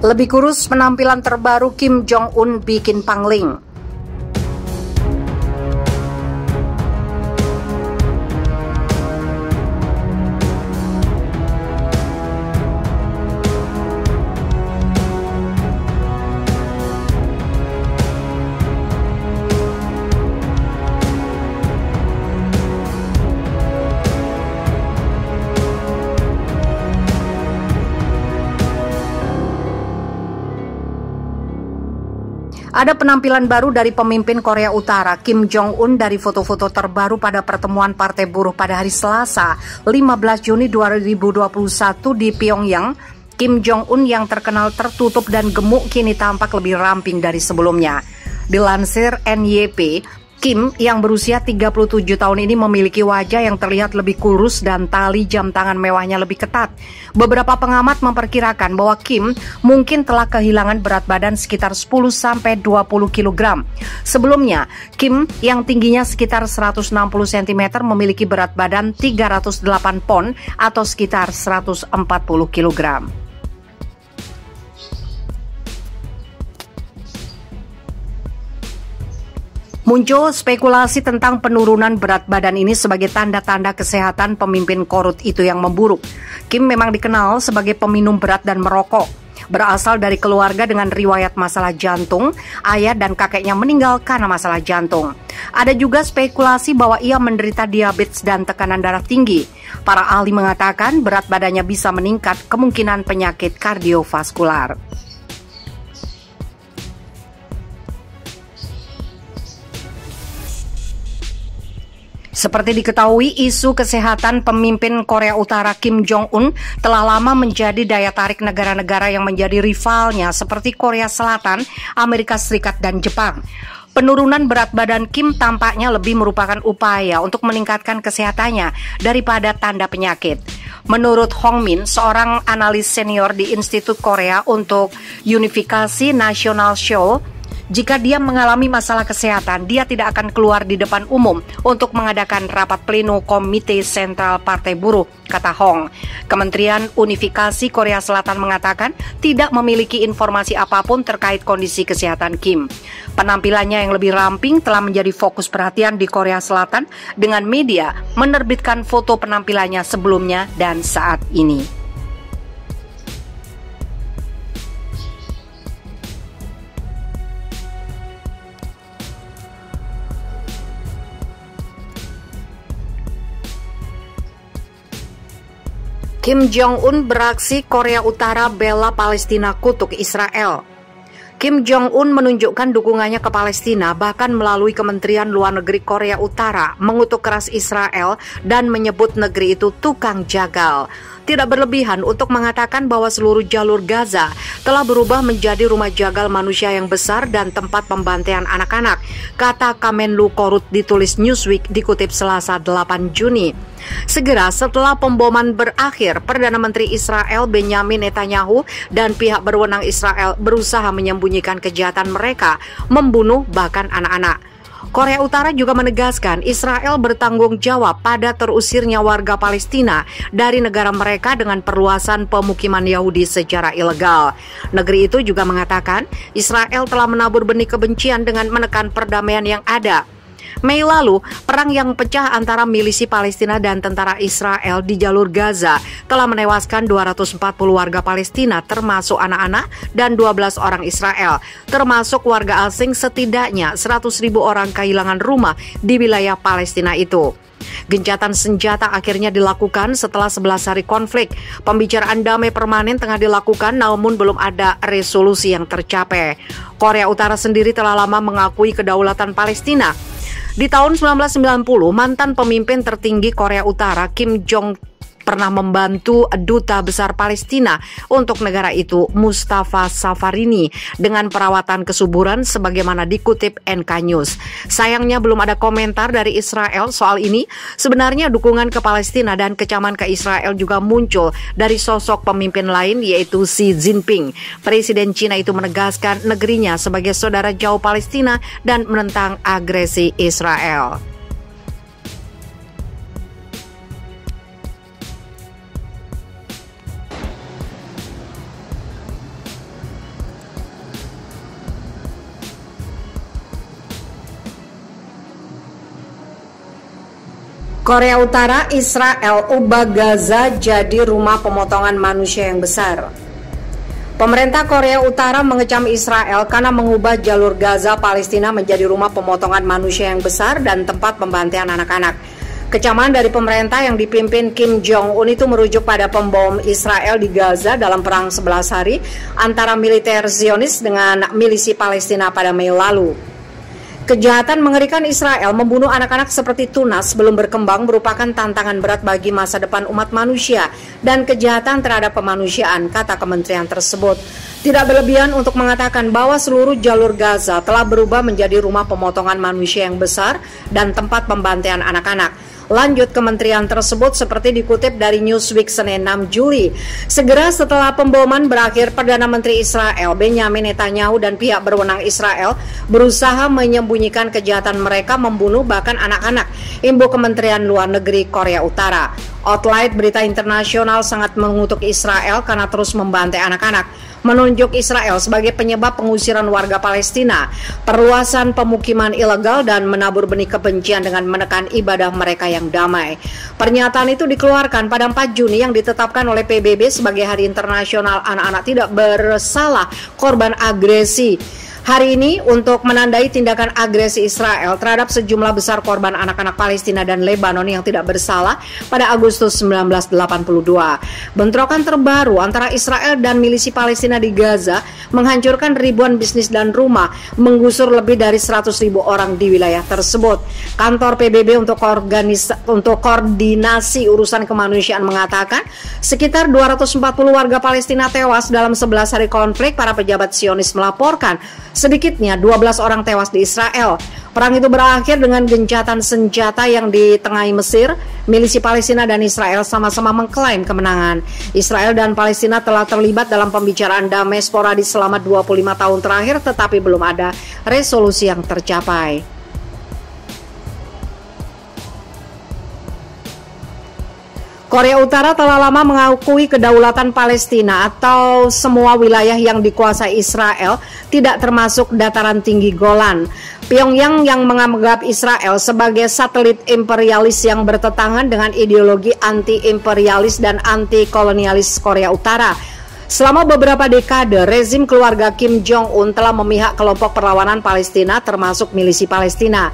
Lebih kurus penampilan terbaru Kim Jong-un bikin pangling. Ada penampilan baru dari pemimpin Korea Utara, Kim Jong-un, dari foto-foto terbaru pada pertemuan Partai Buruh pada hari Selasa, 15 Juni 2021 di Pyongyang. Kim Jong-un yang terkenal tertutup dan gemuk kini tampak lebih ramping dari sebelumnya. Dilansir NYP, Kim yang berusia 37 tahun ini memiliki wajah yang terlihat lebih kurus dan tali jam tangan mewahnya lebih ketat. Beberapa pengamat memperkirakan bahwa Kim mungkin telah kehilangan berat badan sekitar 10-20 kg. Sebelumnya, Kim yang tingginya sekitar 160 cm memiliki berat badan 308 pon atau sekitar 140 kg. Muncul spekulasi tentang penurunan berat badan ini sebagai tanda-tanda kesehatan pemimpin korut itu yang memburuk. Kim memang dikenal sebagai peminum berat dan merokok. Berasal dari keluarga dengan riwayat masalah jantung, ayah dan kakeknya meninggal karena masalah jantung. Ada juga spekulasi bahwa ia menderita diabetes dan tekanan darah tinggi. Para ahli mengatakan berat badannya bisa meningkat kemungkinan penyakit kardiovaskular. Seperti diketahui, isu kesehatan pemimpin Korea Utara Kim Jong-un telah lama menjadi daya tarik negara-negara yang menjadi rivalnya seperti Korea Selatan, Amerika Serikat, dan Jepang. Penurunan berat badan Kim tampaknya lebih merupakan upaya untuk meningkatkan kesehatannya daripada tanda penyakit. Menurut Hong Min, seorang analis senior di Institut Korea untuk Unifikasi Nasional Seoul, jika dia mengalami masalah kesehatan, dia tidak akan keluar di depan umum untuk mengadakan rapat pleno Komite Sentral Partai Buruh, kata Hong. Kementerian Unifikasi Korea Selatan mengatakan tidak memiliki informasi apapun terkait kondisi kesehatan Kim. Penampilannya yang lebih ramping telah menjadi fokus perhatian di Korea Selatan dengan media menerbitkan foto penampilannya sebelumnya dan saat ini. Kim Jong-un beraksi, Korea Utara bela Palestina kutuk Israel. Kim Jong-un menunjukkan dukungannya ke Palestina bahkan melalui Kementerian Luar Negeri Korea Utara mengutuk keras Israel dan menyebut negeri itu tukang jagal. Tidak berlebihan untuk mengatakan bahwa seluruh jalur Gaza telah berubah menjadi rumah jagal manusia yang besar dan tempat pembantaian anak-anak, kata Kamenlu Korut ditulis Newsweek dikutip Selasa 8 Juni. Segera setelah pemboman berakhir, Perdana Menteri Israel Benyamin Netanyahu dan pihak berwenang Israel berusaha menyembunyikan kejahatan mereka, membunuh bahkan anak-anak. Korea Utara juga menegaskan Israel bertanggung jawab pada terusirnya warga Palestina dari negara mereka dengan perluasan pemukiman Yahudi secara ilegal. Negeri itu juga mengatakan Israel telah menabur benih kebencian dengan menekan perdamaian yang ada. Mei lalu, perang yang pecah antara milisi Palestina dan tentara Israel di jalur Gaza telah menewaskan 240 warga Palestina termasuk anak-anak dan 12 orang Israel, termasuk warga asing. Setidaknya 100.000 orang kehilangan rumah di wilayah Palestina itu. Gencatan senjata akhirnya dilakukan setelah 11 hari konflik. Pembicaraan damai permanen tengah dilakukan namun belum ada resolusi yang tercapai. Korea Utara sendiri telah lama mengakui kedaulatan Palestina. Di tahun 1990, mantan pemimpin tertinggi Korea Utara Kim Jong pernah membantu Duta Besar Palestina untuk negara itu, Mustafa Safarini, dengan perawatan kesuburan sebagaimana dikutip NK News. Sayangnya belum ada komentar dari Israel soal ini. Sebenarnya dukungan ke Palestina dan kecaman ke Israel juga muncul dari sosok pemimpin lain, yaitu Xi Jinping. Presiden Cina itu menegaskan negerinya sebagai saudara jauh Palestina dan menentang agresi Israel. Korea Utara, Israel ubah Gaza jadi rumah pemotongan manusia yang besar. Pemerintah Korea Utara mengecam Israel karena mengubah jalur Gaza Palestina menjadi rumah pemotongan manusia yang besar dan tempat pembantaian anak-anak. Kecaman dari pemerintah yang dipimpin Kim Jong-un itu merujuk pada pembom Israel di Gaza dalam perang 11 hari antara militer Zionis dengan milisi Palestina pada Mei lalu. Kejahatan mengerikan Israel membunuh anak-anak seperti tunas belum berkembang merupakan tantangan berat bagi masa depan umat manusia dan kejahatan terhadap kemanusiaan, kata kementerian tersebut. Tidak berlebihan untuk mengatakan bahwa seluruh jalur Gaza telah berubah menjadi rumah pemotongan manusia yang besar dan tempat pembantaian anak-anak. Lanjut kementerian tersebut seperti dikutip dari Newsweek Senin 6 Juli. Segera setelah pemboman berakhir, Perdana Menteri Israel Benjamin Netanyahu dan pihak berwenang Israel berusaha menyembunyikan kejahatan mereka membunuh bahkan anak-anak, imbu Kementerian Luar Negeri Korea Utara. Outlet berita internasional sangat mengutuk Israel karena terus membantai anak-anak, menunjuk Israel sebagai penyebab pengusiran warga Palestina, perluasan pemukiman ilegal, dan menabur benih kebencian dengan menekan ibadah mereka yang damai. Pernyataan itu dikeluarkan pada 4 Juni yang ditetapkan oleh PBB sebagai Hari Internasional Anak-anak Tidak Bersalah Korban Agresi. Hari ini untuk menandai tindakan agresi Israel terhadap sejumlah besar korban anak-anak Palestina dan Lebanon yang tidak bersalah pada Agustus 1982. Bentrokan terbaru antara Israel dan milisi Palestina di Gaza menghancurkan ribuan bisnis dan rumah, menggusur lebih dari 100.000 orang di wilayah tersebut. Kantor PBB untuk koordinasi urusan kemanusiaan mengatakan sekitar 240 warga Palestina tewas dalam 11 hari konflik. Para pejabat Zionis melaporkan sedikitnya 12 orang tewas di Israel. Perang itu berakhir dengan gencatan senjata yang ditengahi Mesir. Milisi Palestina dan Israel sama-sama mengklaim kemenangan. Israel dan Palestina telah terlibat dalam pembicaraan damai sporadis selama 25 tahun terakhir, tetapi belum ada resolusi yang tercapai. Korea Utara telah lama mengakui kedaulatan Palestina atau semua wilayah yang dikuasai Israel, tidak termasuk dataran tinggi Golan. Pyongyang yang menganggap Israel sebagai satelit imperialis yang bertentangan dengan ideologi anti-imperialis dan anti-kolonialis Korea Utara. Selama beberapa dekade, rezim keluarga Kim Jong-un telah memihak kelompok perlawanan Palestina termasuk milisi Palestina.